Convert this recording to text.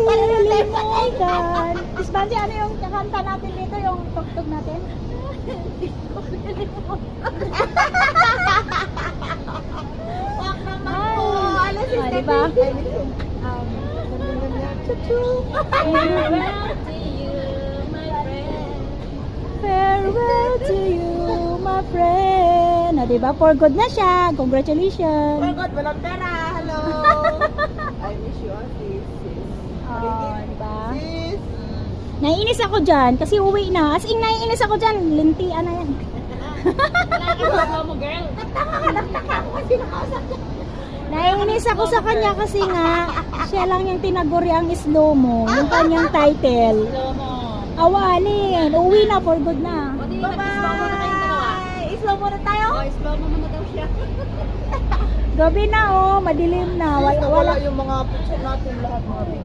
malilimutan. Miss Bansi, ano yung kanta natin dito? Yung tugtog natin? Wag naman po. Alas is Ah, diba? Farewell to you, my friend. Ah, diba? For good na siya. Congratulations. Oh God, walang pera. Hello. I miss you, sis. Oh, diba? Sis. Naiinis ako dyan kasi uwi na. As in, naiinis ako dyan. Lintian na yan. Wala ka sa mo, girl. Nagtaka ako kasi nakausap ko. Naiinis ako sa kanya kasi nga, siya lang yung tinaguri ang slow mo. Yung kanyang title. Hello mo. Awalin. Uwi na for good na. Bye-bye. Slow mo na tayo? Oh, slow mo na daw siya. Gabi na oh. Madilim na. Wala Wala. yung mga picture natin lahat mga